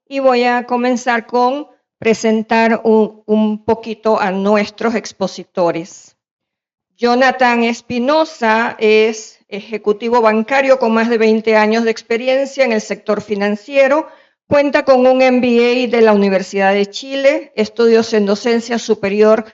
y voy a comenzar con presentar un poquito a nuestros expositores. Jonathan Espinosa es ejecutivo bancario con más de 20 años de experiencia en el sector financiero. Cuenta con un MBA de la Universidad de Chile, estudios en docencia superior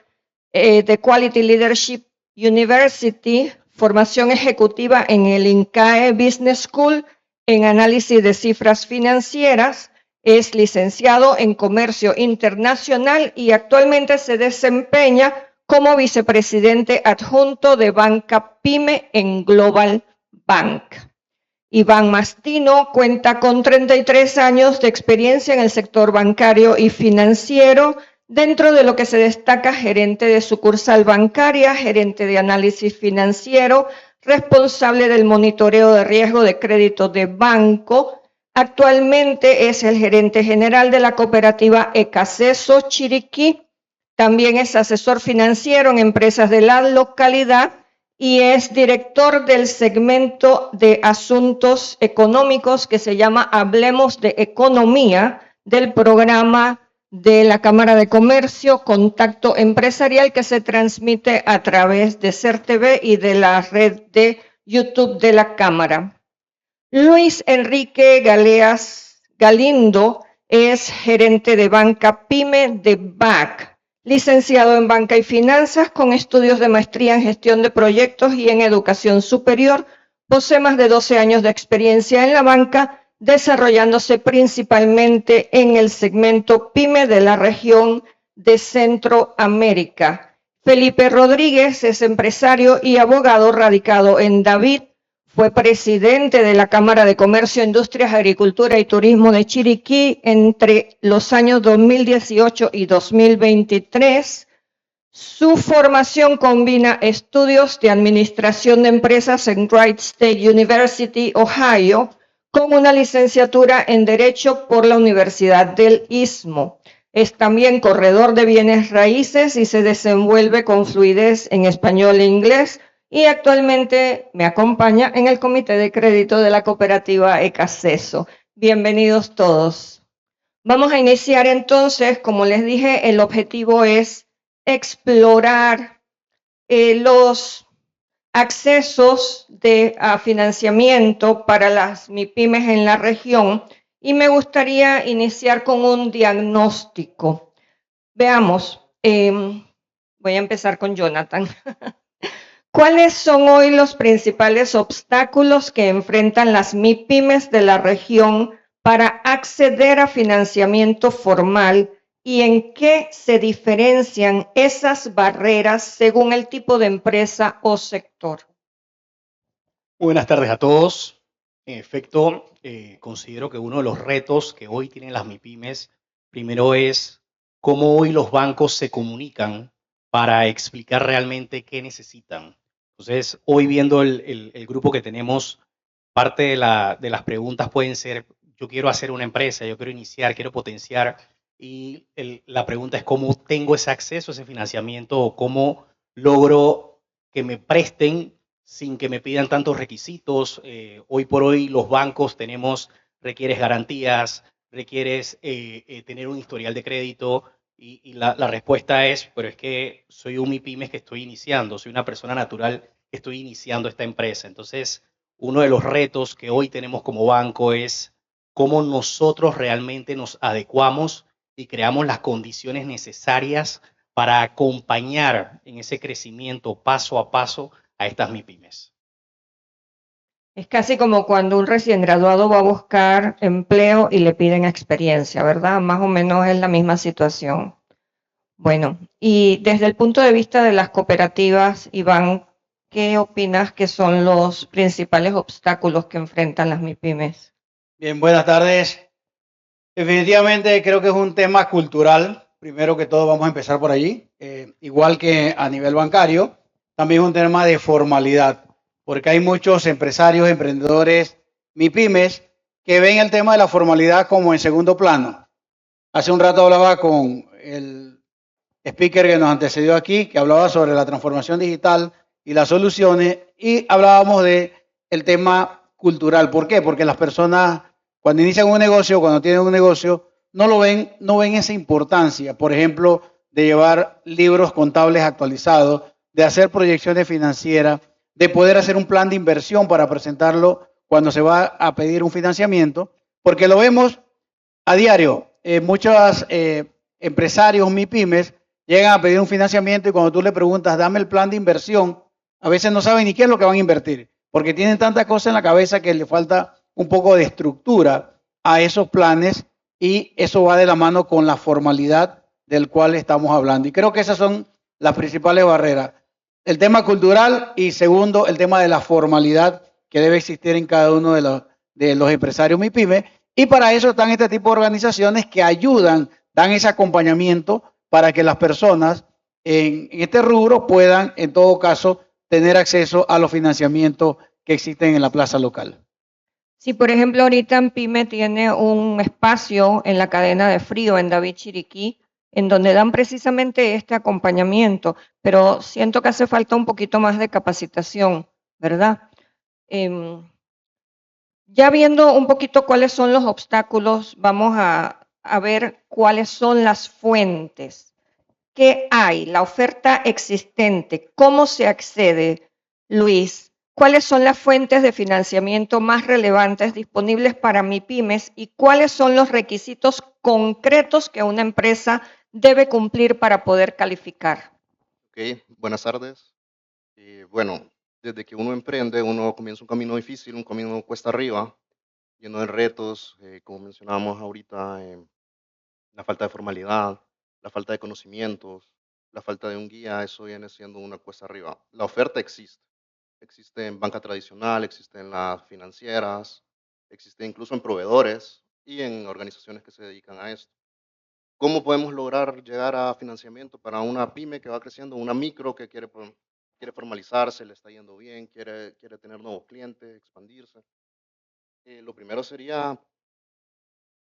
de Quality Leadership University, formación ejecutiva en el INCAE Business School en análisis de cifras financieras. Es licenciado en comercio internacional y actualmente se desempeña como vicepresidente adjunto de Banca Pyme en Global Bank. Iván Mastino cuenta con 33 años de experiencia en el sector bancario y financiero, dentro de lo que se destaca gerente de sucursal bancaria, gerente de análisis financiero, responsable del monitoreo de riesgo de crédito de banco. Actualmente es el gerente general de la cooperativa Ecaceso Chiriquí. También es asesor financiero en empresas de la localidad y es director del segmento de asuntos económicos que se llama Hablemos de Economía del programa de la Cámara de Comercio Contacto Empresarial, que se transmite a través de CERTV y de la red de YouTube de la Cámara. Luis Enrique Galeas Galindo es gerente de Banca Pyme de BAC. Licenciado en Banca y Finanzas con estudios de maestría en Gestión de Proyectos y en Educación Superior, posee más de 12 años de experiencia en la banca, desarrollándose principalmente en el segmento PYME de la región de Centroamérica. Felipe Rodríguez es empresario y abogado radicado en David. Fue presidente de la Cámara de Comercio, Industrias, Agricultura y Turismo de Chiriquí entre los años 2018 y 2023. Su formación combina estudios de administración de empresas en Wright State University, Ohio, con una licenciatura en Derecho por la Universidad del Istmo. Es también corredor de bienes raíces y se desenvuelve con fluidez en español e inglés, y actualmente me acompaña en el comité de crédito de la cooperativa Ecaceso. Bienvenidos todos. Vamos a iniciar entonces. Como les dije, el objetivo es explorar los accesos a financiamiento para las MIPYMES en la región, y me gustaría iniciar con un diagnóstico. Veamos, voy a empezar con Jonathan. ¿Cuáles son hoy los principales obstáculos que enfrentan las MIPYMES de la región para acceder a financiamiento formal y en qué se diferencian esas barreras según el tipo de empresa o sector? Buenas tardes a todos. En efecto, considero que uno de los retos que hoy tienen las MIPYMES, primero es cómo hoy los bancos se comunican para explicar realmente qué necesitan. Entonces, hoy viendo el grupo que tenemos, parte de las preguntas pueden ser: yo quiero hacer una empresa, yo quiero iniciar, quiero potenciar, y la pregunta es cómo tengo ese acceso a ese financiamiento o cómo logro que me presten sin que me pidan tantos requisitos. Hoy por hoy los bancos requieres garantías, requieres tener un historial de crédito, y la respuesta es: pero es que soy un MIPYME que estoy iniciando, soy una persona natural que estoy iniciando esta empresa. Entonces, uno de los retos que hoy tenemos como banco es cómo nosotros realmente nos adecuamos y creamos las condiciones necesarias para acompañar en ese crecimiento paso a paso a estas MIPYMES. Es casi como cuando un recién graduado va a buscar empleo y le piden experiencia, ¿verdad? Más o menos es la misma situación. Bueno, y desde el punto de vista de las cooperativas, Iván, ¿qué opinas que son los principales obstáculos que enfrentan las MIPYMES? Bien, buenas tardes. Definitivamente creo que es un tema cultural. Primero que todo vamos a empezar por allí. Igual que a nivel bancario, también es un tema de formalidad, porque hay muchos empresarios, emprendedores, MIPYMES, que ven el tema de la formalidad como en segundo plano. Hace un rato hablaba con el speaker que nos antecedió aquí, que hablaba sobre la transformación digital y las soluciones, y hablábamos de el tema cultural. ¿Por qué? Porque las personas, cuando inician un negocio, cuando tienen un negocio, no ven esa importancia, por ejemplo, de llevar libros contables actualizados, de hacer proyecciones financieras, de poder hacer un plan de inversión para presentarlo cuando se va a pedir un financiamiento, porque lo vemos a diario. Muchos empresarios, MIPYMES, llegan a pedir un financiamiento y cuando tú le preguntas, dame el plan de inversión, a veces no saben ni qué es lo que van a invertir, porque tienen tantas cosas en la cabeza que le falta un poco de estructura a esos planes y eso va de la mano con la formalidad del cual estamos hablando. Y creo que esas son las principales barreras. El tema cultural y segundo, el tema de la formalidad que debe existir en cada uno de los empresarios MIPYME. Y para eso están este tipo de organizaciones que ayudan, dan ese acompañamiento para que las personas en este rubro puedan, en todo caso, tener acceso a los financiamientos que existen en la plaza local. Si, por ejemplo, ahorita en PYME tiene un espacio en la cadena de frío en David Chiriquí, en donde dan precisamente este acompañamiento, pero siento que hace falta un poquito más de capacitación, ¿verdad? Ya viendo un poquito cuáles son los obstáculos, vamos a ver cuáles son las fuentes. ¿Qué hay? La oferta existente. ¿Cómo se accede, Luis? ¿Cuáles son las fuentes de financiamiento más relevantes disponibles para MIPYMES y cuáles son los requisitos concretos que una empresa debe cumplir para poder calificar? Ok, buenas tardes. Bueno, desde que uno emprende, uno comienza un camino difícil, un camino cuesta arriba, lleno de retos, como mencionábamos ahorita, la falta de formalidad, la falta de conocimientos, la falta de un guía, eso viene siendo una cuesta arriba. La oferta existe en banca tradicional, existe en las financieras, existe incluso en proveedores y en organizaciones que se dedican a esto. ¿Cómo podemos lograr llegar a financiamiento para una pyme que va creciendo, una micro que quiere formalizarse, le está yendo bien, quiere tener nuevos clientes, expandirse? Lo primero sería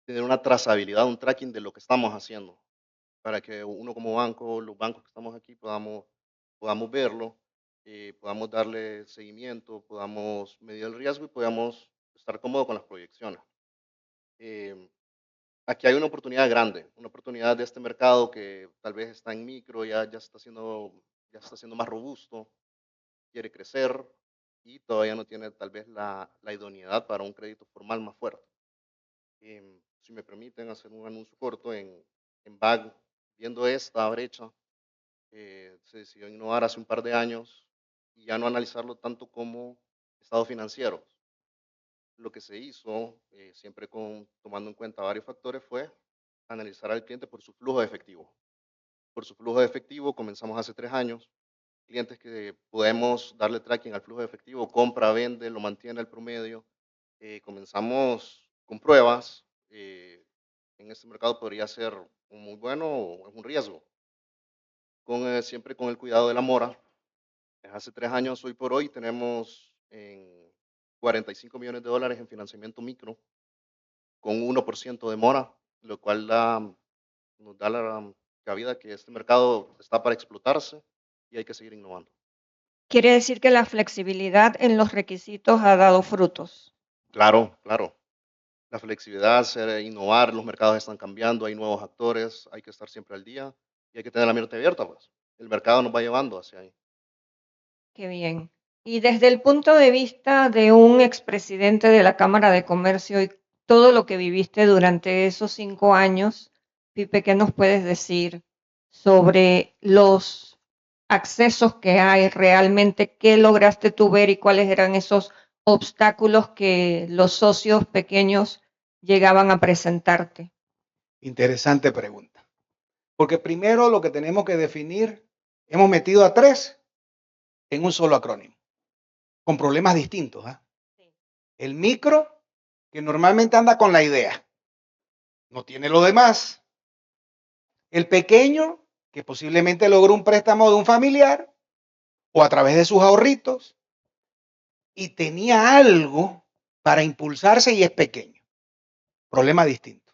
tener una trazabilidad, un tracking de lo que estamos haciendo, para que uno como banco, los bancos que estamos aquí, podamos verlo, podamos darle seguimiento, podamos medir el riesgo y podamos estar cómodos con las proyecciones. Aquí hay una oportunidad grande, una oportunidad de este mercado que tal vez está en micro, ya está siendo más robusto, quiere crecer y todavía no tiene tal vez la idoneidad para un crédito formal más fuerte. Si me permiten hacer un anuncio corto en BAG, viendo esta brecha, se decidió innovar hace un par de años y ya no analizarlo tanto como estados financieros. Lo que se hizo, siempre tomando en cuenta varios factores, fue analizar al cliente por su flujo de efectivo. Por su flujo de efectivo comenzamos hace 3 años. Clientes que podemos darle tracking al flujo de efectivo, compra, vende, lo mantiene el promedio. Comenzamos con pruebas. En este mercado podría ser muy bueno o es un riesgo. Siempre con el cuidado de la mora. Hace 3 años, hoy por hoy, tenemos en 45 millones de dólares en financiamiento micro con 1% de mora, lo cual nos da la cabida que este mercado está para explotarse y hay que seguir innovando. Quiere decir que la flexibilidad en los requisitos ha dado frutos. Claro, claro. La flexibilidad, innovar, los mercados están cambiando, hay nuevos actores, hay que estar siempre al día y hay que tener la mente abierta, pues. El mercado nos va llevando hacia ahí. Qué bien. Y desde el punto de vista de un expresidente de la Cámara de Comercio y todo lo que viviste durante esos 5 años, Pipe, ¿qué nos puedes decir sobre los accesos que hay realmente? ¿Qué lograste tú ver y cuáles eran esos obstáculos que los socios pequeños llegaban a presentarte? Interesante pregunta. Porque primero lo que tenemos que definir, hemos metido a 3 en un solo acrónimo, con problemas distintos. Sí. El micro, que normalmente anda con la idea, no tiene lo demás. El pequeño, que posiblemente logró un préstamo de un familiar o a través de sus ahorritos y tenía algo para impulsarse y es pequeño. Problema distinto.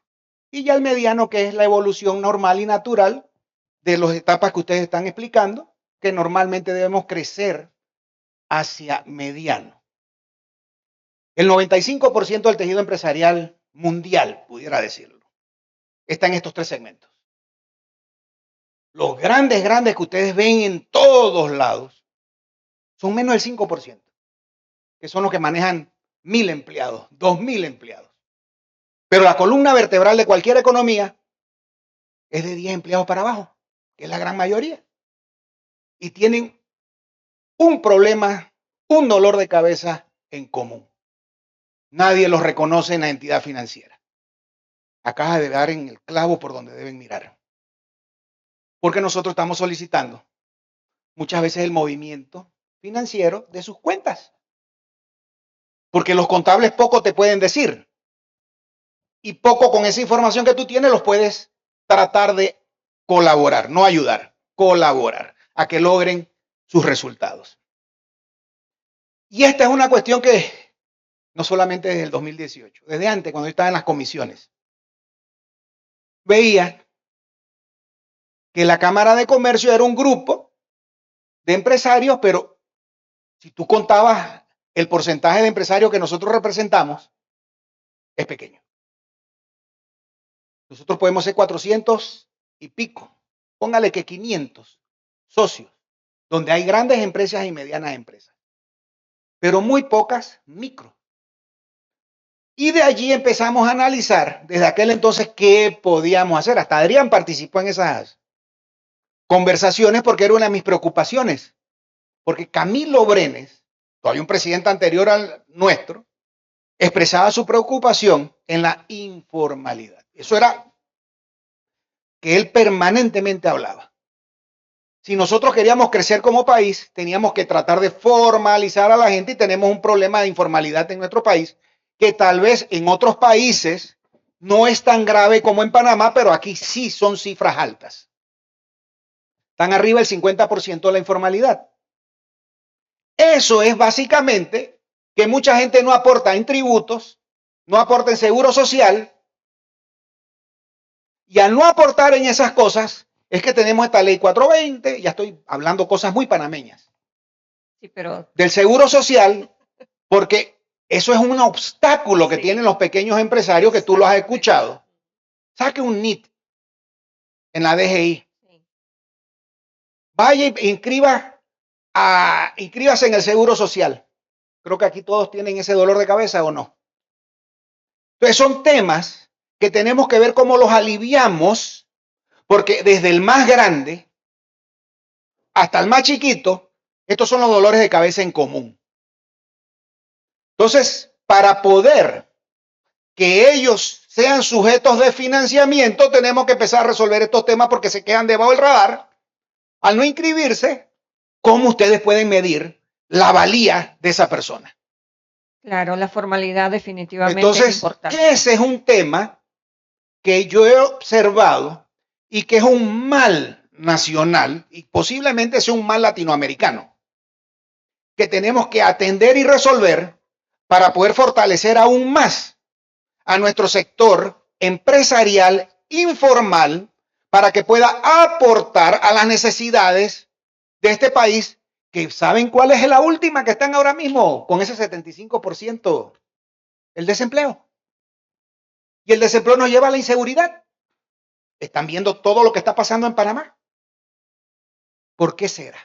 Y ya el mediano, que es la evolución normal y natural de las etapas que ustedes están explicando, que normalmente debemos crecer hacia mediano. El 95% del tejido empresarial mundial, pudiera decirlo, está en estos tres segmentos. Los grandes que ustedes ven en todos lados son menos del 5%, que son los que manejan 1.000 empleados, 2.000 empleados. Pero la columna vertebral de cualquier economía es de 10 empleados para abajo, que es la gran mayoría. Y tienen un problema, un dolor de cabeza en común. Nadie los reconoce en la entidad financiera. Acaba de dar en el clavo por donde deben mirar. Porque nosotros estamos solicitando muchas veces el movimiento financiero de sus cuentas. Porque los contables poco te pueden decir. Y poco con esa información que tú tienes los puedes tratar de colaborar, no ayudar, colaborar a que logren sus resultados. Y esta es una cuestión que no solamente desde el 2018, desde antes, cuando yo estaba en las comisiones, veía que la Cámara de Comercio era un grupo de empresarios, pero si tú contabas el porcentaje de empresarios que nosotros representamos, es pequeño. Nosotros podemos ser 400 y pico, póngale que 500 socios, donde hay grandes empresas y medianas empresas, pero muy pocas micro. Y de allí empezamos a analizar desde aquel entonces qué podíamos hacer. Hasta Adrián participó en esas conversaciones porque era una de mis preocupaciones. Porque Camilo Brenes, todavía un presidente anterior al nuestro, expresaba su preocupación en la informalidad. Eso era que él permanentemente hablaba. Si nosotros queríamos crecer como país, teníamos que tratar de formalizar a la gente y tenemos un problema de informalidad en nuestro país que tal vez en otros países no es tan grave como en Panamá, pero aquí sí son cifras altas. Están arriba del 50% de la informalidad. Eso es básicamente que mucha gente no aporta en tributos, no aporta en seguro social, y al no aportar en esas cosas es que tenemos esta ley 420, ya estoy hablando cosas muy panameñas, Sí, pero del seguro social, porque eso es un obstáculo que Sí. tienen los pequeños empresarios que tú lo has escuchado. Saque un NIT en la DGI. Vaya e inscríbase en el seguro social. Creo que aquí todos tienen ese dolor de cabeza, ¿o no? Entonces son temas que tenemos que ver cómo los aliviamos, porque desde el más grande hasta el más chiquito, estos son los dolores de cabeza en común. Entonces, para poder que ellos sean sujetos de financiamiento, tenemos que empezar a resolver estos temas porque se quedan debajo del radar. Al no inscribirse, ¿cómo ustedes pueden medir la valía de esa persona? claro, la formalidad definitivamente es Entonces, importante. ese es un tema que yo he observado y que es un mal nacional y posiblemente sea un mal latinoamericano que tenemos que atender y resolver para poder fortalecer aún más a nuestro sector empresarial informal para que pueda aportar a las necesidades de este país, que saben cuál es la última que están ahora mismo con ese 75%, el desempleo. Y el desempleo nos lleva a la inseguridad. Están viendo todo lo que está pasando en Panamá. ¿Por qué será?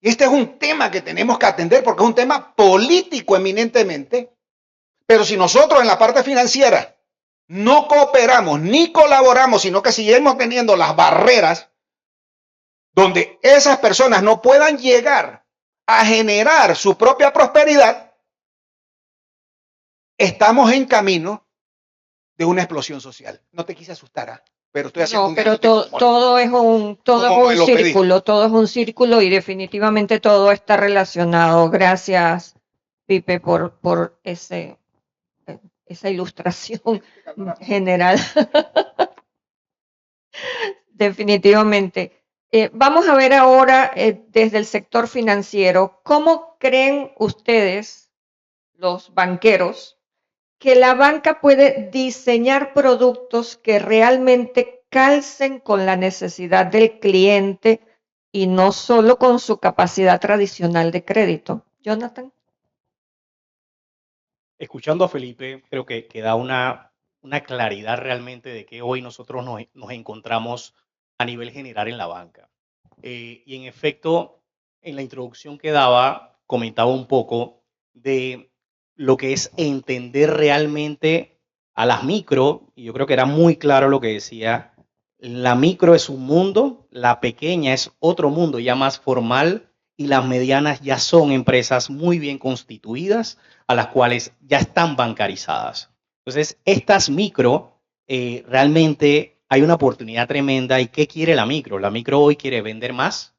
Y este es un tema que tenemos que atender porque es un tema político eminentemente. Pero si nosotros en la parte financiera no cooperamos ni colaboramos, sino que seguimos teniendo las barreras donde esas personas no puedan llegar a generar su propia prosperidad, estamos en camino de una explosión social. No te quise asustar, ¿eh? Pero estoy haciendo No, pero todo es un círculo, todo es un círculo y definitivamente todo está relacionado. Gracias, Pipe, por esa ilustración general. Definitivamente. Vamos a ver ahora desde el sector financiero, ¿cómo creen ustedes, los banqueros, que la banca puede diseñar productos que realmente calcen con la necesidad del cliente y no solo con su capacidad tradicional de crédito? Jonathan. Escuchando a Felipe, creo que da una una claridad realmente de que hoy nosotros nos encontramos a nivel general en la banca. Y en efecto, en la introducción que daba, comentaba un poco de lo que es entender realmente a las micro, y yo creo que era muy claro lo que decía, la micro es un mundo, la pequeña es otro mundo ya más formal, y las medianas ya son empresas muy bien constituidas, a las cuales ya están bancarizadas. Entonces, estas micro, realmente hay una oportunidad tremenda. ¿Y qué quiere la micro? La micro hoy quiere vender más,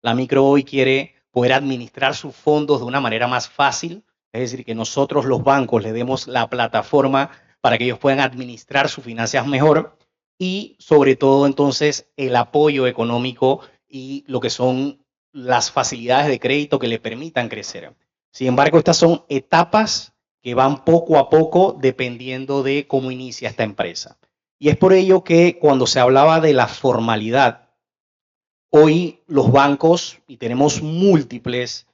la micro hoy quiere poder administrar sus fondos de una manera más fácil, es decir, que nosotros los bancos le demos la plataforma para que ellos puedan administrar sus finanzas mejor y sobre todo entonces el apoyo económico y lo que son las facilidades de crédito que le permitan crecer. Sin embargo, estas son etapas que van poco a poco dependiendo de cómo inicia esta empresa. Y es por ello que cuando se hablaba de la formalidad, hoy los bancos, y tenemos múltiples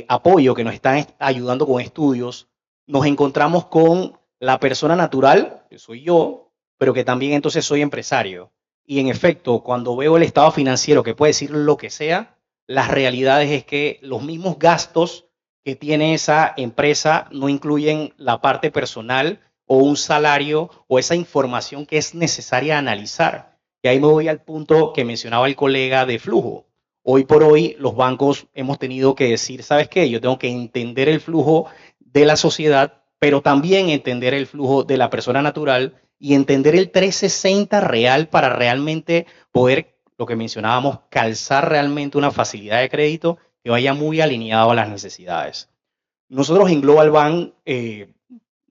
apoyos que nos están ayudando con estudios, nos encontramos con la persona natural, que soy yo, pero que también entonces soy empresario. Y en efecto, cuando veo el estado financiero, que puede decir lo que sea, las realidades es que los mismos gastos que tiene esa empresa no incluyen la parte personal o un salario o esa información que es necesaria analizar. Y ahí me voy al punto que mencionaba el colega de flujo. Hoy por hoy los bancos hemos tenido que decir, ¿sabes qué? Yo tengo que entender el flujo de la sociedad, pero también entender el flujo de la persona natural y entender el 360 real para realmente poder, lo que mencionábamos, calzar realmente una facilidad de crédito que vaya muy alineado a las necesidades. Nosotros en Global Bank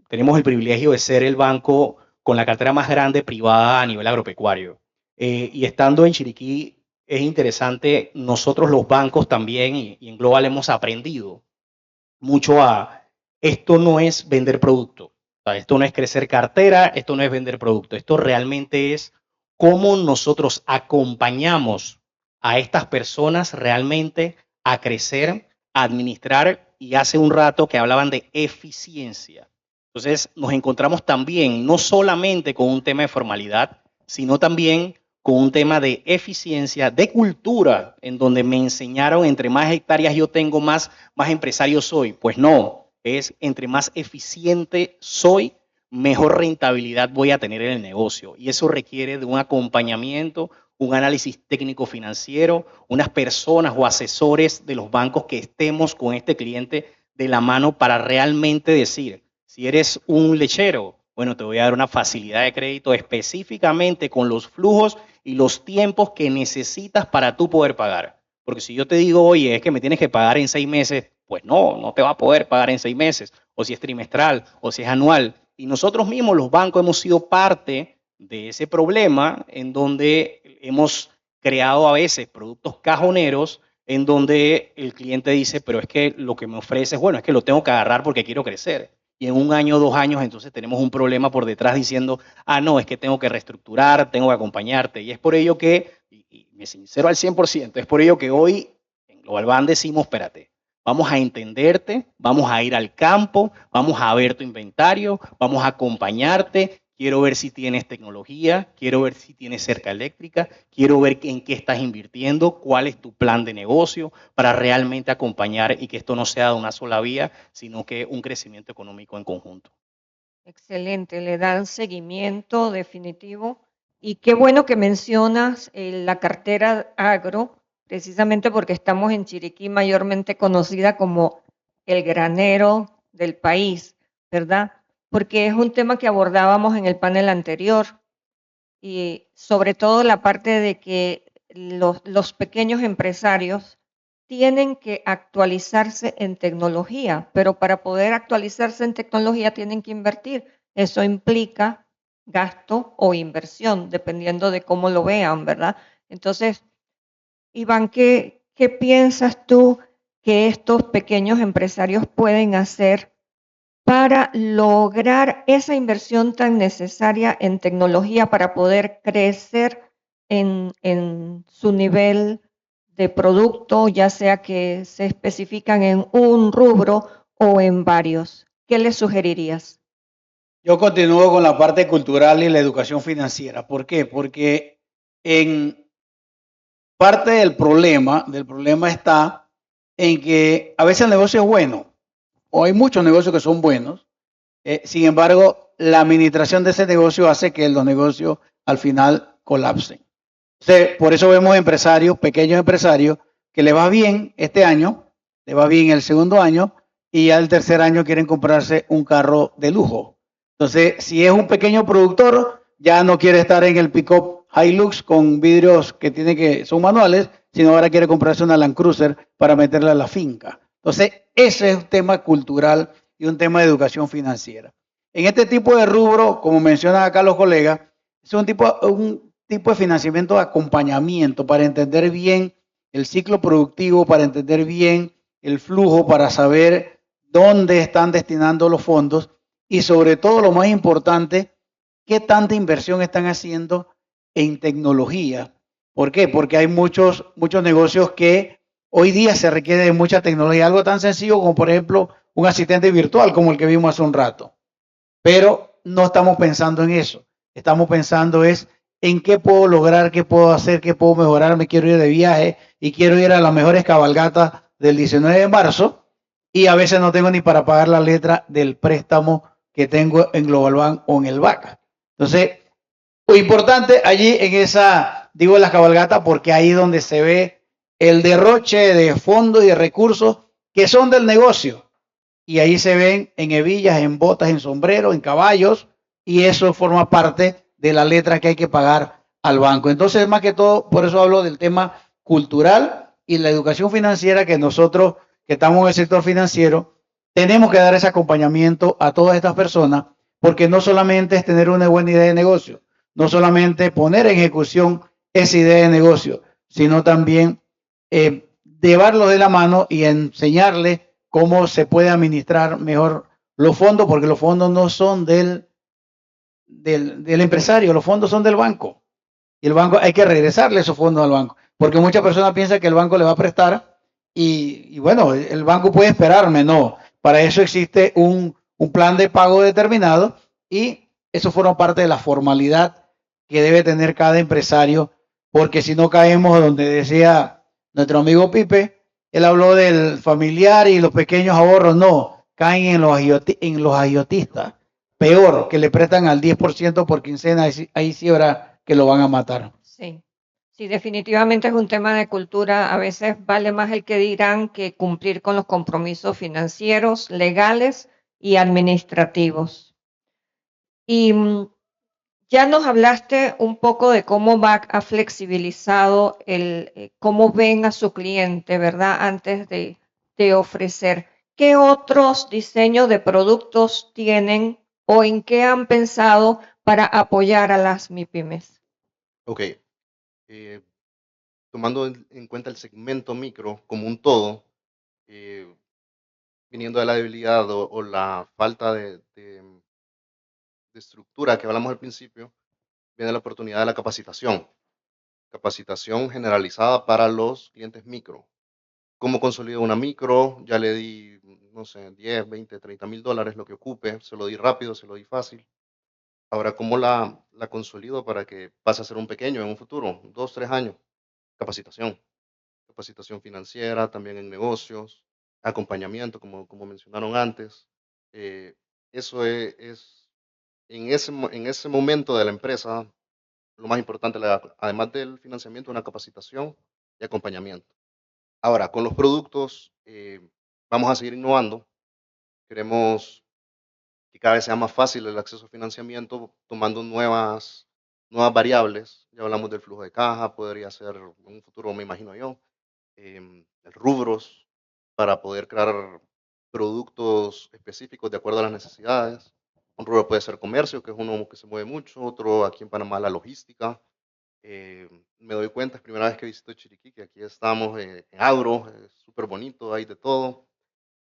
tenemos el privilegio de ser el banco con la cartera más grande privada a nivel agropecuario. Y estando en Chiriquí, es interesante, nosotros los bancos también y en Global hemos aprendido mucho a, esto no es vender producto, o sea, esto no es crecer cartera, esto no es vender producto, esto realmente es cómo nosotros acompañamos a estas personas realmente a crecer, a administrar, y hace un rato que hablaban de eficiencia. Entonces nos encontramos también no solamente con un tema de formalidad, sino también con un tema de eficiencia, de cultura, en donde me enseñaron entre más hectáreas yo tengo, más empresario soy. Pues no, es entre más eficiente soy, mejor rentabilidad voy a tener en el negocio. Y eso requiere de un acompañamiento, un análisis técnico financiero, unas personas o asesores de los bancos que estemos con este cliente de la mano para realmente decir, si eres un lechero, bueno, te voy a dar una facilidad de crédito específicamente con los flujos y los tiempos que necesitas para tú poder pagar. Porque si yo te digo, oye, es que me tienes que pagar en 6 meses, pues no te va a poder pagar en 6 meses, o si es trimestral, o si es anual. Y nosotros mismos, los bancos, hemos sido parte de ese problema en donde hemos creado a veces productos cajoneros en donde el cliente dice, pero es que lo que me ofreces, bueno, es que lo tengo que agarrar porque quiero crecer. Y en 1 año, 2 años, entonces tenemos un problema por detrás diciendo, no, es que tengo que reestructurar, tengo que acompañarte. Y es por ello que, y me sincero al 100%, es por ello que hoy en Global Bank decimos, espérate, vamos a entenderte, vamos a ir al campo, vamos a ver tu inventario, vamos a acompañarte. Quiero ver si tienes tecnología, quiero ver si tienes cerca eléctrica, quiero ver en qué estás invirtiendo, cuál es tu plan de negocio para realmente acompañar y que esto no sea de una sola vía, sino que un crecimiento económico en conjunto. Excelente, le dan seguimiento definitivo. Y qué bueno que mencionas la cartera agro, precisamente porque estamos en Chiriquí, mayormente conocida como el granero del país, ¿verdad? Porque es un tema que abordábamos en el panel anterior y sobre todo la parte de que los pequeños empresarios tienen que actualizarse en tecnología, pero para poder actualizarse en tecnología tienen que invertir. Eso implica gasto o inversión, dependiendo de cómo lo vean, ¿verdad? Entonces, Iván, ¿qué piensas tú que estos pequeños empresarios pueden hacer para lograr esa inversión tan necesaria en tecnología para poder crecer en su nivel de producto, ya sea que se especifican en un rubro o en varios? ¿Qué les sugerirías? Yo continúo con la parte cultural y la educación financiera. ¿Por qué? Porque en parte del problema está en que a veces el negocio es bueno, o hay muchos negocios que son buenos. Sin embargo, la administración de ese negocio hace que los negocios al final colapsen. Entonces, por eso vemos empresarios, pequeños empresarios, que le va bien este año, le va bien el segundo año, y ya el tercer año quieren comprarse un carro de lujo. Entonces, si es un pequeño productor, ya no quiere estar en el pick-up Hilux con vidrios que son manuales, sino ahora quiere comprarse una Land Cruiser para meterla a la finca. Entonces, ese es un tema cultural y un tema de educación financiera. En este tipo de rubro, como mencionan acá los colegas, es un tipo de financiamiento de acompañamiento para entender bien el ciclo productivo, para entender bien el flujo, para saber dónde están destinando los fondos y sobre todo lo más importante, qué tanta inversión están haciendo en tecnología. ¿Por qué? Porque hay muchos negocios que hoy día se requiere de mucha tecnología, algo tan sencillo como por ejemplo un asistente virtual como el que vimos hace un rato. Pero no estamos pensando en eso. Estamos pensando es en qué puedo lograr, qué puedo hacer, qué puedo mejorar. Me quiero ir de viaje y quiero ir a las mejores cabalgatas del 19 de marzo y a veces no tengo ni para pagar la letra del préstamo que tengo en Global Bank o en el BAC. Entonces, lo importante allí en digo las cabalgatas, porque ahí es donde se ve el derroche de fondos y de recursos que son del negocio. Y ahí se ven en hebillas, en botas, en sombreros, en caballos, y eso forma parte de la letra que hay que pagar al banco. Entonces, más que todo, por eso hablo del tema cultural y la educación financiera que nosotros, que estamos en el sector financiero, tenemos que dar ese acompañamiento a todas estas personas, porque no solamente es tener una buena idea de negocio, no solamente poner en ejecución esa idea de negocio, sino también llevarlo de la mano y enseñarle cómo se puede administrar mejor los fondos, porque los fondos no son del empresario, los fondos son del banco. Y el banco hay que regresarle esos fondos al banco, porque muchas personas piensan que el banco le va a prestar y bueno, el banco puede esperarme, no. Para eso existe un plan de pago determinado y eso forma parte de la formalidad que debe tener cada empresario, porque si no caemos donde decía nuestro amigo Pipe, él habló del familiar y los pequeños ahorros, no, caen en los agiotistas, peor, que le prestan al 10% por quincena, ahí sí habrá que lo van a matar. Sí, sí, definitivamente es un tema de cultura. A veces vale más el que dirán que cumplir con los compromisos financieros, legales y administrativos. Y ya nos hablaste un poco de cómo BAC ha flexibilizado cómo ven a su cliente, ¿verdad? Antes de ofrecer. ¿Qué otros diseños de productos tienen o en qué han pensado para apoyar a las MIPYMES? Ok. eh, Tomando en cuenta el segmento micro como un todo, eh, viniendo de la debilidad o la falta de estructura que hablamos al principio, viene la oportunidad de la capacitación. Capacitación generalizada para los clientes micro. ¿Cómo consolido una micro? Ya le di, no sé, 10, 20, 30 mil dólares, lo que ocupe. Se lo di rápido, se lo di fácil. Ahora, ¿cómo la consolido para que pase a ser un pequeño en un futuro? 2, 3 años. Capacitación. Capacitación financiera, también en negocios, acompañamiento, como mencionaron antes. Eh, Eso es en ese momento de la empresa, lo más importante, además del financiamiento, una capacitación y acompañamiento. Ahora, con los productos, vamos a seguir innovando. Queremos que cada vez sea más fácil el acceso a financiamiento tomando nuevas variables. Ya hablamos del flujo de caja, podría ser en un futuro, me imagino yo, rubros para poder crear productos específicos de acuerdo a las necesidades. Un rubro puede ser comercio, que es uno que se mueve mucho, otro aquí en Panamá la logística. Me doy cuenta, es primera vez que visito Chiriquí, que aquí estamos en agro, es súper bonito, hay de todo.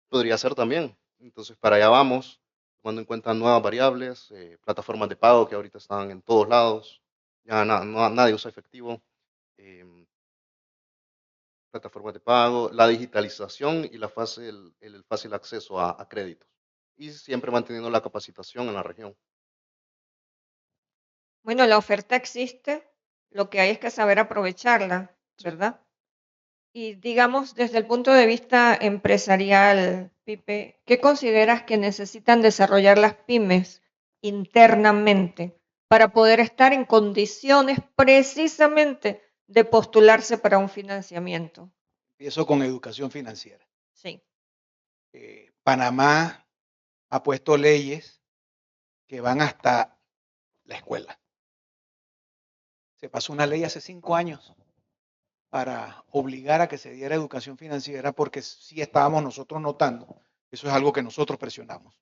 Podría ser también. Entonces, para allá vamos, tomando en cuenta nuevas variables, plataformas de pago que ahorita están en todos lados. Ya nadie usa efectivo. em, Plataformas de pago, la digitalización y el fácil acceso a créditos. y siempre manteniendo la capacitación en la región. Bueno, la oferta existe, lo que hay es que saber aprovecharla, ¿verdad? Y digamos, desde el punto de vista empresarial, Pipe, ¿qué consideras que necesitan desarrollar las pymes internamente para poder estar en condiciones precisamente de postularse para un financiamiento? Empiezo con educación financiera. Sí. Panamá ha puesto leyes que van hasta la escuela. Se pasó una ley hace 5 años para obligar a que se diera educación financiera porque sí estábamos nosotros notando, eso es algo que nosotros presionamos.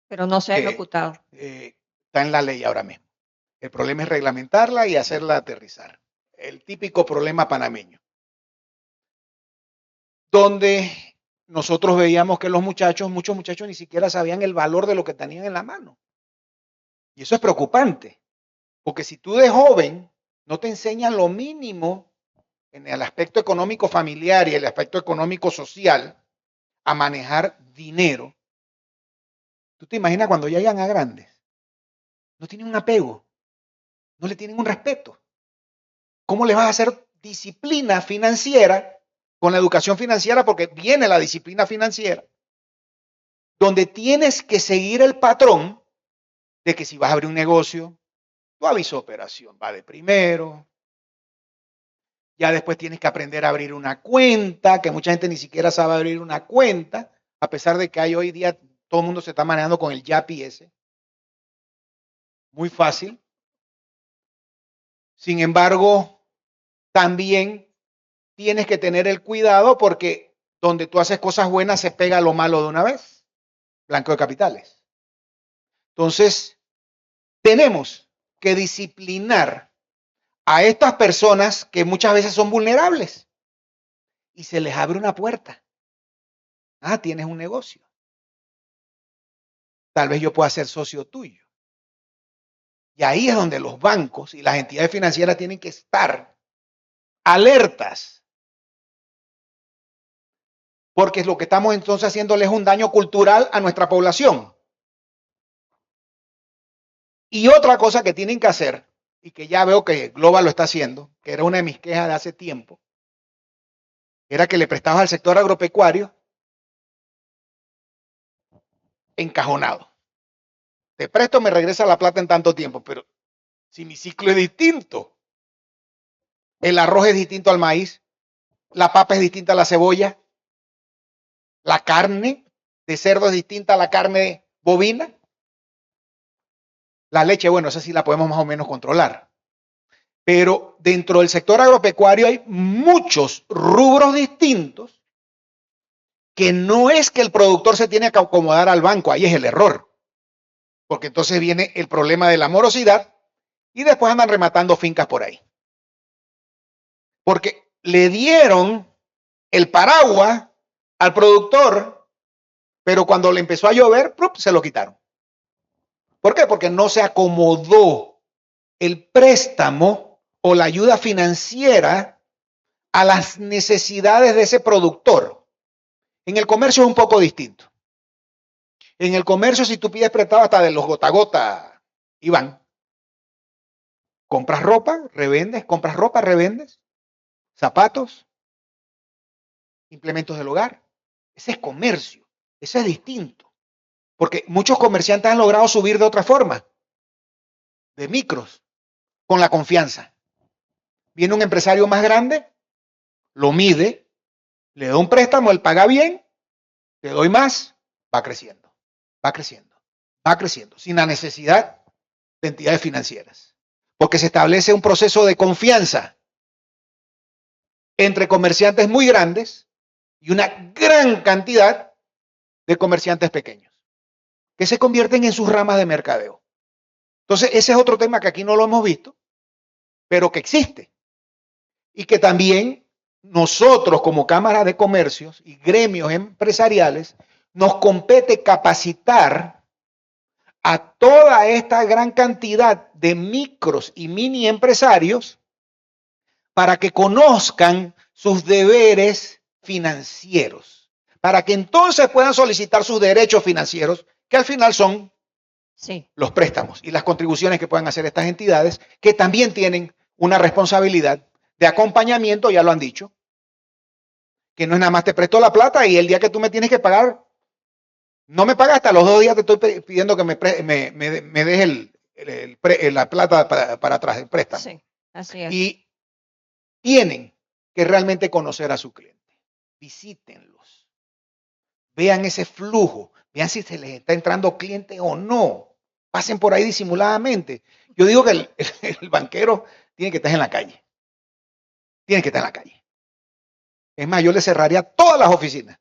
Pero no se ha que, ejecutado. Está en la ley ahora mismo. El problema es reglamentarla y hacerla aterrizar. El típico problema panameño. Donde nosotros veíamos que muchos muchachos ni siquiera sabían el valor de lo que tenían en la mano. Y eso es preocupante, porque si tú de joven no te enseñan lo mínimo en el aspecto económico familiar y el aspecto económico social a manejar dinero, tú te imaginas cuando ya llegan a grandes, no tienen un apego, no le tienen un respeto. ¿Cómo le vas a hacer disciplina financiera con la educación financiera? Porque viene la disciplina financiera, donde tienes que seguir el patrón de que si vas a abrir un negocio, tu aviso de operación va de primero, ya después tienes que aprender a abrir una cuenta, que mucha gente ni siquiera sabe abrir una cuenta, a pesar de que hay hoy día, todo el mundo se está manejando con el YAPI ese. Muy fácil. Sin embargo, también tienes que tener el cuidado porque donde tú haces cosas buenas se pega lo malo de una vez. Blanco de capitales. Entonces, tenemos que disciplinar a estas personas que muchas veces son vulnerables y se les abre una puerta. Ah, tienes un negocio. Tal vez yo pueda ser socio tuyo. Y ahí es donde los bancos y las entidades financieras tienen que estar alertas. Porque lo que estamos entonces haciéndole es un daño cultural a nuestra población. Y otra cosa que tienen que hacer, y que ya veo que Global lo está haciendo, que era una de mis quejas de hace tiempo, era que le prestabas al sector agropecuario encajonado. Te presto, me regresa la plata en tanto tiempo, pero si mi ciclo es distinto, el arroz es distinto al maíz, la papa es distinta a la cebolla, la carne de cerdo es distinta a la carne bovina, la leche, bueno, esa sí la podemos más o menos controlar. Pero dentro del sector agropecuario hay muchos rubros distintos que no es que el productor se tiene que acomodar al banco, ahí es el error. Porque entonces viene el problema de la morosidad y después andan rematando fincas por ahí. Porque le dieron el paraguas al productor, pero cuando le empezó a llover, se lo quitaron. ¿Por qué? Porque no se acomodó el préstamo o la ayuda financiera a las necesidades de ese productor. En el comercio es un poco distinto. En el comercio, si tú pides prestado hasta de los gota a gota, Iván, compras ropa, revendes, zapatos, implementos del hogar. Ese es comercio, ese es distinto. Porque muchos comerciantes han logrado subir de otra forma, de micros, con la confianza. Viene un empresario más grande, lo mide, le da un préstamo, él paga bien, te doy más, va creciendo, sin la necesidad de entidades financieras. Porque se establece un proceso de confianza entre comerciantes muy grandes y una gran cantidad de comerciantes pequeños, que se convierten en sus ramas de mercadeo. Entonces, ese es otro tema que aquí no lo hemos visto, pero que existe. Y que también nosotros como Cámara de Comercios y gremios empresariales nos compete capacitar a toda esta gran cantidad de micros y mini empresarios para que conozcan sus deberes financieros, para que entonces puedan solicitar sus derechos financieros, que al final son Sí, los préstamos y las contribuciones que puedan hacer estas entidades, que también tienen una responsabilidad de acompañamiento, ya lo han dicho, que no es nada más te presto la plata y el día que tú me tienes que pagar, no me pagas, hasta los 2 días te estoy pidiendo que me des la plata para atrás, el préstamo. sí, así es. Y tienen que realmente conocer a su cliente. Visítenlos. Vean ese flujo. Vean si se les está entrando cliente o no. Pasen por ahí disimuladamente. Yo digo que el banquero tiene que estar en la calle. Tiene que estar en la calle. Es más, yo le cerraría todas las oficinas.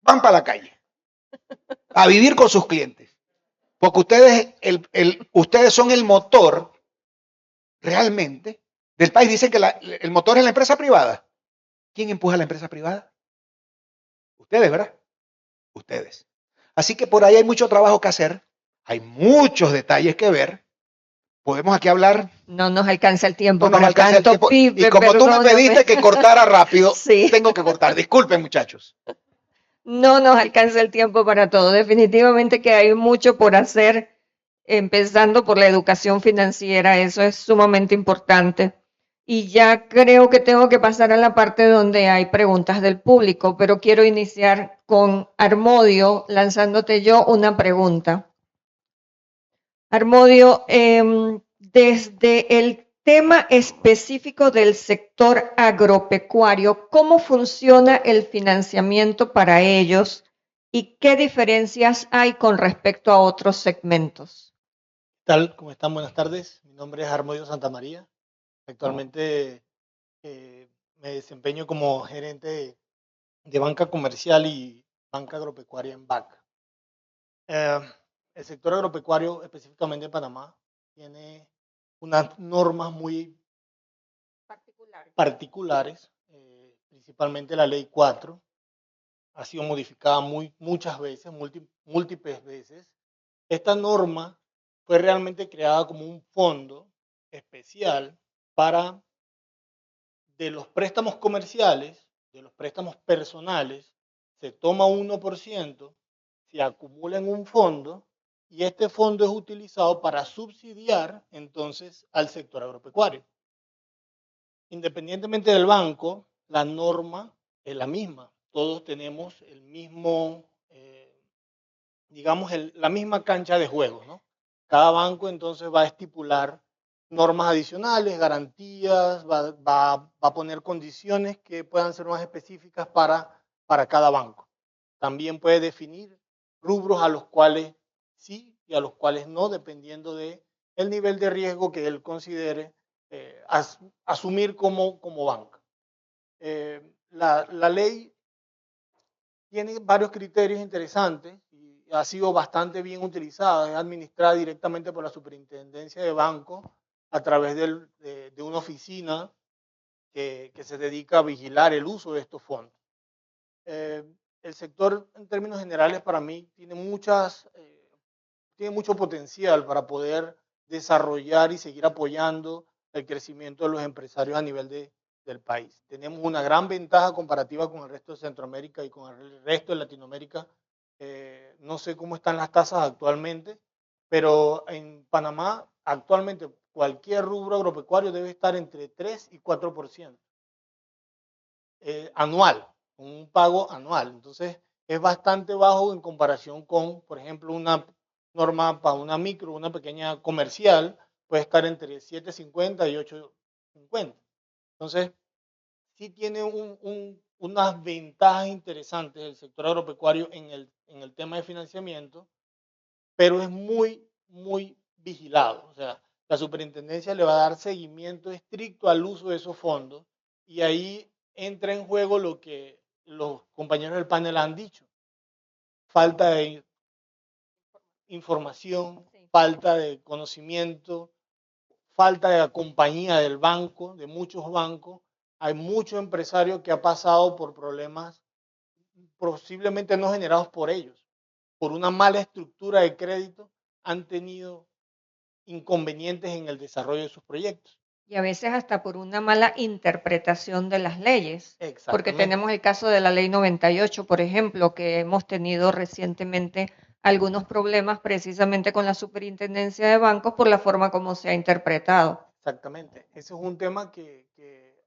Van para la calle. A vivir con sus clientes. Porque ustedes son el motor realmente del país. Dicen que el motor es la empresa privada. ¿Quién empuja a la empresa privada? Ustedes, ¿verdad? Ustedes. Así que por ahí hay mucho trabajo que hacer. Hay muchos detalles que ver. Podemos aquí hablar. No nos alcanza el tiempo No nos para alcanza el tanto. tiempo. Y como tú me pediste que cortara rápido, Sí. tengo que cortar. Disculpen, muchachos. No nos alcanza el tiempo para todo. Definitivamente que hay mucho por hacer, empezando por la educación financiera. Eso es sumamente importante. Y ya creo que tengo que pasar a la parte donde hay preguntas del público, pero quiero iniciar con Armodio, lanzándote yo una pregunta. Armodio, desde el tema específico del sector agropecuario, ¿cómo funciona el financiamiento para ellos y qué diferencias hay con respecto a otros segmentos? ¿Qué tal? ¿Cómo están? Buenas tardes. Mi nombre es Armodio Santamaría. Actualmente me desempeño como gerente de banca comercial y banca agropecuaria en BAC. El sector agropecuario, específicamente en Panamá, tiene unas normas muy particulares, principalmente la Ley 4. Ha sido modificada muchas veces, múltiples veces. Esta norma fue realmente creada como un fondo especial para de los préstamos comerciales, de los préstamos personales, se toma 1%, se acumula en un fondo y este fondo es utilizado para subsidiar entonces al sector agropecuario. Independientemente del banco, la norma es la misma. Todos tenemos el mismo, digamos, la misma cancha de juego, ¿no? Cada banco entonces va a estipular normas adicionales, garantías, va a poner condiciones que puedan ser más específicas para cada banco. También puede definir rubros a los cuales sí y a los cuales no, dependiendo del nivel de riesgo que él considere asumir como banca. La ley tiene varios criterios interesantes y ha sido bastante bien utilizada. Es administrada directamente por la Superintendencia de Bancos a través de una oficina que se dedica a vigilar el uso de estos fondos. El sector, en términos generales, para mí tiene mucho potencial para poder desarrollar y seguir apoyando el crecimiento de los empresarios a nivel del país. Tenemos una gran ventaja comparativa con el resto de Centroamérica y con el resto de Latinoamérica. No sé cómo están las tasas actualmente, pero en Panamá actualmente cualquier rubro agropecuario debe estar entre 3 y 4% anual, con un pago anual. Entonces es bastante bajo en comparación con, por ejemplo, una norma para una micro, una pequeña comercial, puede estar entre 7.50 y 8.50. Entonces, sí tiene unas ventajas interesantes el sector agropecuario en el tema de financiamiento, pero es muy, muy vigilado. O sea, la superintendencia le va a dar seguimiento estricto al uso de esos fondos y ahí entra en juego lo que los compañeros del panel han dicho. Falta de información, falta de conocimiento, falta de la compañía del banco, de muchos bancos. Hay muchos empresarios que han pasado por problemas posiblemente no generados por ellos. Por una mala estructura de crédito han tenido inconvenientes en el desarrollo de sus proyectos. Y a veces hasta por una mala interpretación de las leyes. Porque Exactamente. tenemos el caso de la Ley 98, por ejemplo, que hemos tenido recientemente algunos problemas precisamente con la Superintendencia de Bancos por la forma como se ha interpretado. Exactamente. Ese es un tema que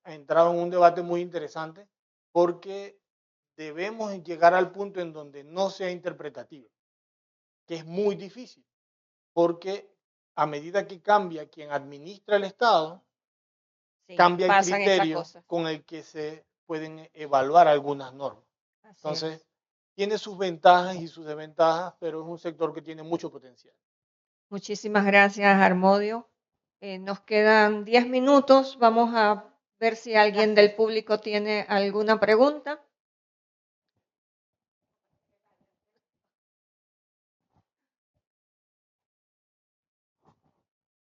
ha entrado en un debate muy interesante porque debemos llegar al punto en donde no sea interpretativo, que es muy difícil, porque a medida que cambia quien administra el Estado, Sí, cambia el pasan esas criterio cosas. con el que se pueden evaluar algunas normas. Así Entonces, es. tiene sus ventajas y sus desventajas, pero es un sector que tiene mucho potencial. Muchísimas gracias, Harmodio. Nos quedan 10 minutos. Vamos a ver si alguien del público tiene alguna pregunta.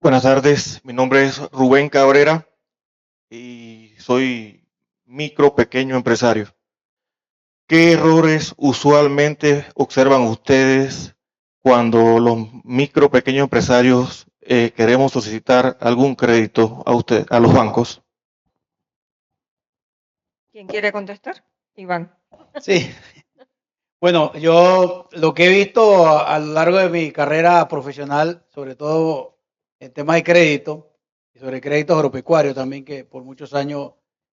Buenas tardes, mi nombre es Rubén Cabrera y soy pequeño empresario. ¿Qué errores usualmente observan ustedes cuando los pequeños empresarios queremos solicitar algún crédito a los bancos? ¿Quién quiere contestar? Iván. Sí. Bueno, yo lo que he visto a lo largo de mi carrera profesional, sobre todo en temas de crédito, y sobre créditos agropecuarios también, que por muchos años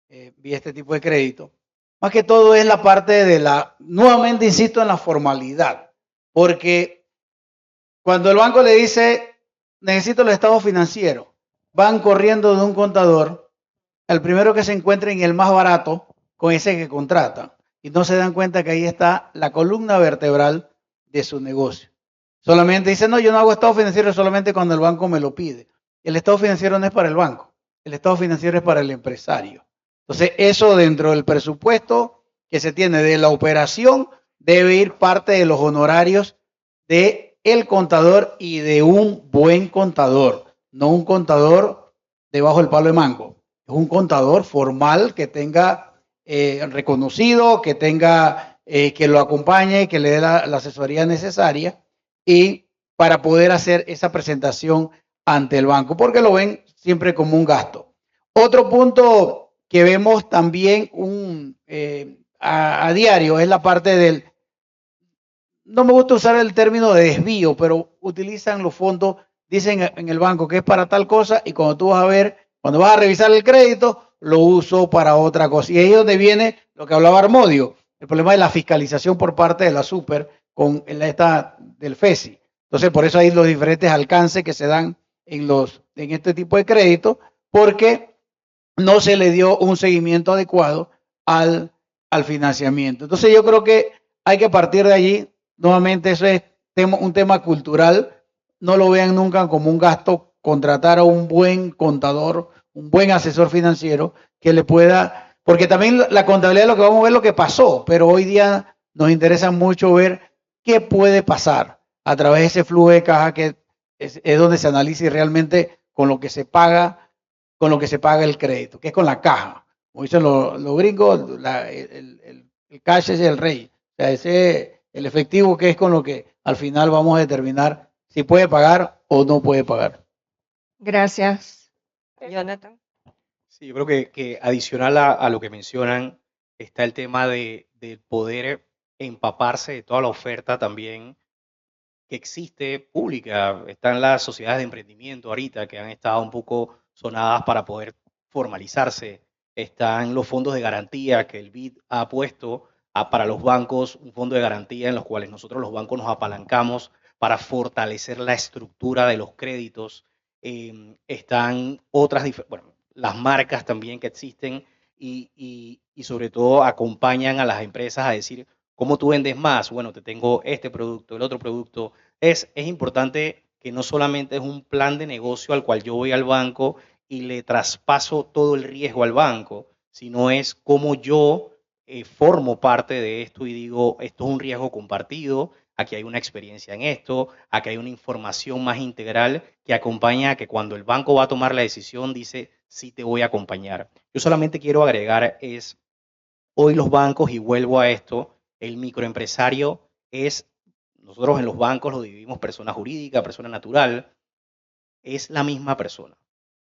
vi este tipo de crédito, más que todo es la parte de nuevamente insisto en la formalidad, porque cuando el banco le dice, necesito el estado financiero, van corriendo de un contador, el primero que se encuentre en el más barato, con ese que contrata. Y no se dan cuenta que ahí está la columna vertebral de su negocio. Solamente dice, no, yo no hago estado financiero solamente cuando el banco me lo pide. El estado financiero no es para el banco, el estado financiero es para el empresario. Entonces, eso dentro del presupuesto que se tiene de la operación debe ir parte de los honorarios de el contador y de un buen contador, no un contador debajo del palo de mango. Es un contador formal que tenga reconocido, que tenga, que lo acompañe, que le dé la asesoría necesaria y para poder hacer esa presentación ante el banco, porque lo ven siempre como un gasto. Otro punto que vemos también a diario es la parte del, no me gusta usar el término de desvío, pero utilizan los fondos, dicen en el banco que es para tal cosa y cuando tú vas a ver, cuando vas a revisar el crédito, lo uso para otra cosa. Y ahí es donde viene lo que hablaba Armodio, el problema de la fiscalización por parte de la Super con esta del FESI. Entonces, por eso hay los diferentes alcances que se dan en este tipo de créditos, porque no se le dio un seguimiento adecuado al financiamiento. Entonces, yo creo que hay que partir de allí. Nuevamente, eso es un tema cultural. No lo vean nunca como un gasto contratar a un buen contador, un buen asesor financiero que le pueda, porque también la contabilidad lo que vamos a ver es lo que pasó, pero hoy día nos interesa mucho ver qué puede pasar a través de ese flujo de caja que es donde se analiza y realmente con lo que se paga el crédito, que es con la caja. Como dicen los gringos, el cash es el rey. O sea, ese el efectivo que es con lo que al final vamos a determinar si puede pagar o no puede pagar. Gracias. Jonathan. Sí, yo creo que adicional a lo que mencionan está el tema de poder empaparse de toda la oferta también que existe pública. Están las sociedades de emprendimiento ahorita que han estado un poco sonadas para poder formalizarse. Están los fondos de garantía que el BID ha puesto para los bancos, un fondo de garantía en los cuales nosotros los bancos nos apalancamos para fortalecer la estructura de los créditos. Están otras, bueno, las marcas también que existen y sobre todo acompañan a las empresas a decir, ¿cómo tú vendes más? Bueno, te tengo este producto, el otro producto. Es importante que no solamente es un plan de negocio al cual yo voy al banco y le traspaso todo el riesgo al banco, sino es cómo yo formo parte de esto y digo, esto es un riesgo compartido, aquí hay una experiencia en esto, aquí hay una información más integral que acompaña a que cuando el banco va a tomar la decisión dice, sí te voy a acompañar. Yo solamente quiero agregar es, hoy los bancos, y vuelvo a esto, el microempresario es, nosotros en los bancos lo dividimos persona jurídica, persona natural, es la misma persona.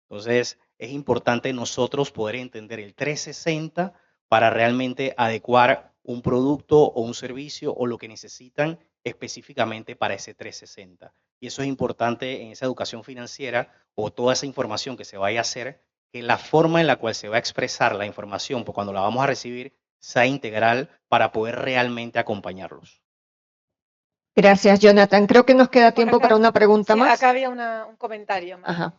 Entonces, es importante nosotros poder entender el 360 para realmente adecuar un producto o un servicio o lo que necesitan específicamente para ese 360. Y eso es importante en esa educación financiera o toda esa información que se vaya a hacer, que la forma en la cual se va a expresar la información, pues cuando la vamos a recibir, sea integral para poder realmente acompañarlos. Gracias, Jonathan. Creo que nos queda Por tiempo acá. para una pregunta Sí, más. acá había un comentario más. Ajá.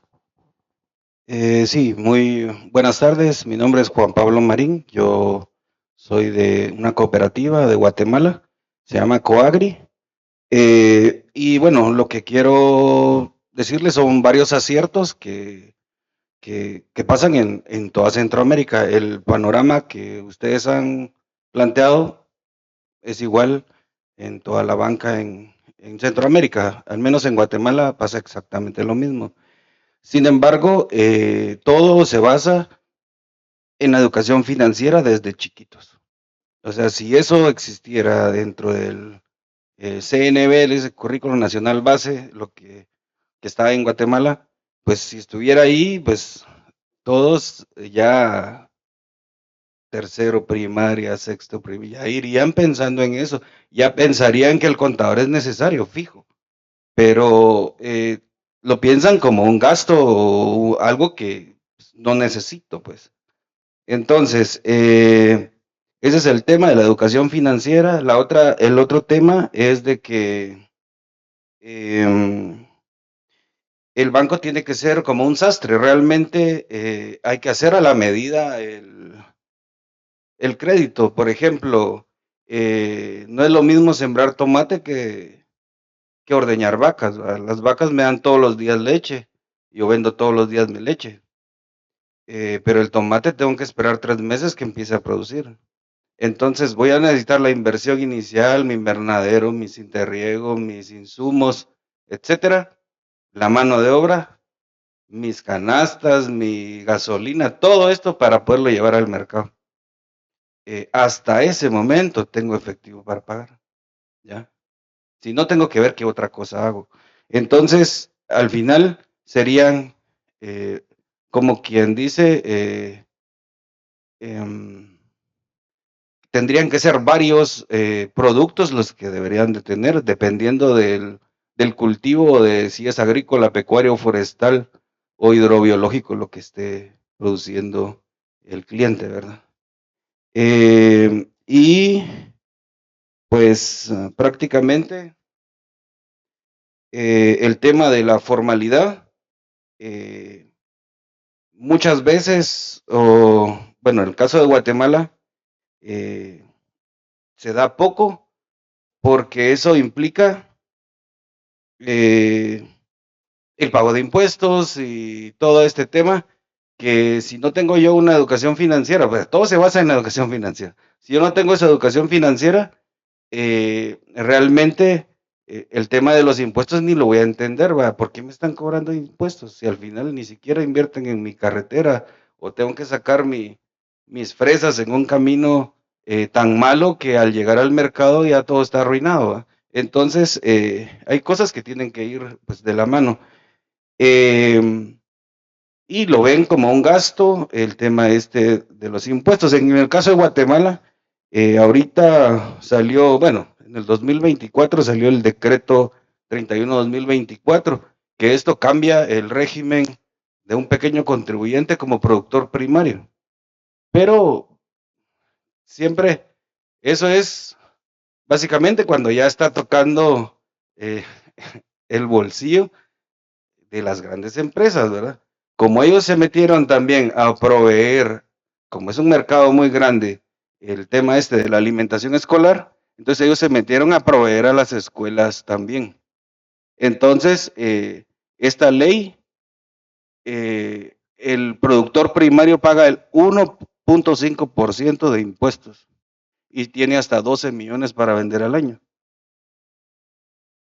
Sí, muy buenas tardes. Mi nombre es Juan Pablo Marín. Yo soy de una cooperativa de Guatemala, se llama Coagri. Y bueno, lo que quiero decirles son varios aciertos que pasan en toda Centroamérica. El panorama que ustedes han planteado es igual en toda la banca en Centroamérica. Al menos en Guatemala pasa exactamente lo mismo. Sin embargo, todo se basa en la educación financiera desde chiquitos. O sea, si eso existiera dentro del CNB, ese Currículo Nacional Base, lo que está en Guatemala, pues si estuviera ahí, pues todos ya tercero primaria, sexto primaria, ya irían pensando en eso, ya pensarían que el contador es necesario, fijo, pero lo piensan como un gasto o algo que no necesito, pues. Entonces, ese es el tema de la educación financiera. El otro tema es de que el banco tiene que ser como un sastre. Realmente hay que hacer a la medida el crédito. Por ejemplo, no es lo mismo sembrar tomate que ordeñar vacas. ¿Verdad? Las vacas me dan todos los días leche. Yo vendo todos los días mi leche. Pero el tomate tengo que esperar 3 meses que empiece a producir. Entonces voy a necesitar la inversión inicial, mi invernadero, mis interriego, mis insumos, etcétera, la mano de obra, mis canastas, mi gasolina, todo esto para poderlo llevar al mercado. Hasta ese momento tengo efectivo para pagar, ¿ya? Si no, tengo que ver qué otra cosa hago. Entonces, al final serían, como quien dice, tendrían que ser varios productos los que deberían de tener, dependiendo del cultivo, o de si es agrícola, pecuario, forestal o hidrobiológico lo que esté produciendo el cliente, ¿verdad? Y pues prácticamente el tema de la formalidad, muchas veces, o bueno, en el caso de Guatemala, se da poco porque eso implica el pago de impuestos y todo este tema, que si no tengo yo una educación financiera, pues todo se basa en la educación financiera. Si yo no tengo esa educación financiera, realmente el tema de los impuestos ni lo voy a entender, ¿va? ¿Por qué me están cobrando impuestos? Si al final ni siquiera invierten en mi carretera, o tengo que sacar mis fresas en un camino tan malo que al llegar al mercado ya todo está arruinado, ¿va? Entonces, hay cosas que tienen que ir pues de la mano. Y lo ven como un gasto, el tema este de los impuestos. En el caso de Guatemala, ahorita salió, bueno, en el 2024 salió el decreto 31-2024, que esto cambia el régimen de un pequeño contribuyente como productor primario. Pero siempre eso es básicamente cuando ya está tocando el bolsillo de las grandes empresas, ¿verdad? Como ellos se metieron también a proveer, como es un mercado muy grande, el tema este de la alimentación escolar, entonces ellos se metieron a proveer a las escuelas también. Entonces, esta ley, el productor primario paga el 1.5% de impuestos y tiene hasta 12 millones para vender al año.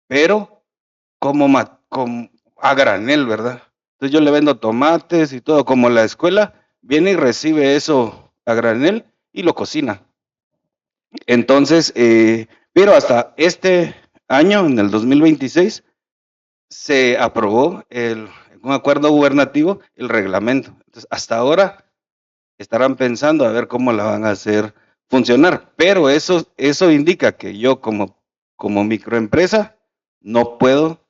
Pero, como a granel, ¿verdad? Entonces yo le vendo tomates y todo, como la escuela viene y recibe eso a granel y lo cocina. Entonces, pero hasta este año, en el 2026, se aprobó un acuerdo gubernativo el reglamento. Entonces, hasta ahora estarán pensando a ver cómo la van a hacer funcionar, pero eso indica que yo como microempresa no puedo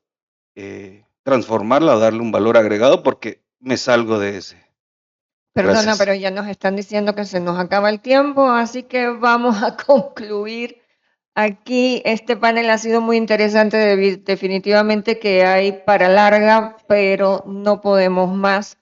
transformarla o darle un valor agregado porque me salgo de ese. Perdona, Gracias. pero ya nos están diciendo que se nos acaba el tiempo, así que vamos a concluir aquí. Este panel ha sido muy interesante, definitivamente que hay para larga, pero no podemos más.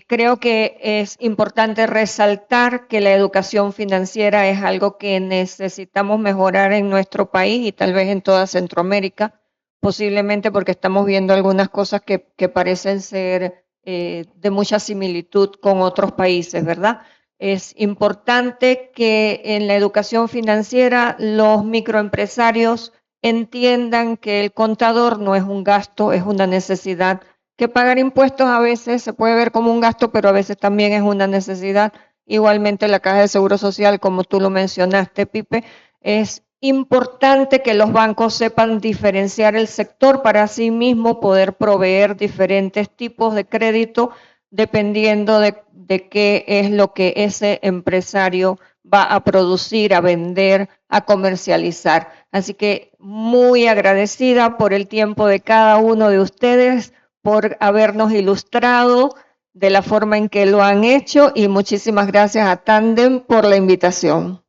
Creo que es importante resaltar que la educación financiera es algo que necesitamos mejorar en nuestro país y tal vez en toda Centroamérica, posiblemente porque estamos viendo algunas cosas que parecen ser de mucha similitud con otros países, ¿verdad? Es importante que en la educación financiera los microempresarios entiendan que el contador no es un gasto, es una necesidad, que pagar impuestos a veces se puede ver como un gasto, pero a veces también es una necesidad. Igualmente la Caja de Seguro Social, como tú lo mencionaste, Pipe, es importante que los bancos sepan diferenciar el sector para así mismo poder proveer diferentes tipos de crédito dependiendo de qué es lo que ese empresario va a producir, a vender, a comercializar. Así que muy agradecida por el tiempo de cada uno de ustedes, por habernos ilustrado de la forma en que lo han hecho y muchísimas gracias a Tandem por la invitación.